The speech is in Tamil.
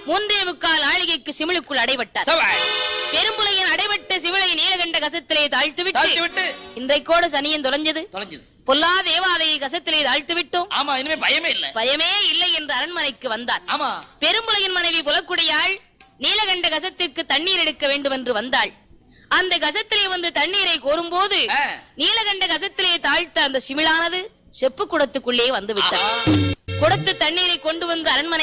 3.25 நாழிகைக்கு சிமிழுக்குள் அடைபட்டார். பெரும்புலையின் அடைபட்ட சிமிழை நீலகண்ட கசத்திலே தாழ்த்துவிட்டு இன்றைக்கோடு சனியன் தொலைஞ்சது. பொல்லா தேவாதையை கசத்திலே தாழ்த்து விட்டோம். ஆமா, இனிமே பயமே இல்லை என்று அரண்மனைக்கு வந்தார். ஆமா, பெரும்புலையின் மனைவி புலக்குடியாள் நீலகண்ட கசத்திற்கு தண்ணீர் எடுக்க வேண்டும் என்று வந்தாள். அந்த கசத்திலே வந்து தண்ணீரை கோரும்போது நீலகண்ட கசத்திலே தாழ்த்த அந்த சிமிழானது செப்பு குடத்துக்குள்ளே வந்து விட்டார். குடத்து தண்ணீரை கொண்டு வந்து அரண்மனையில்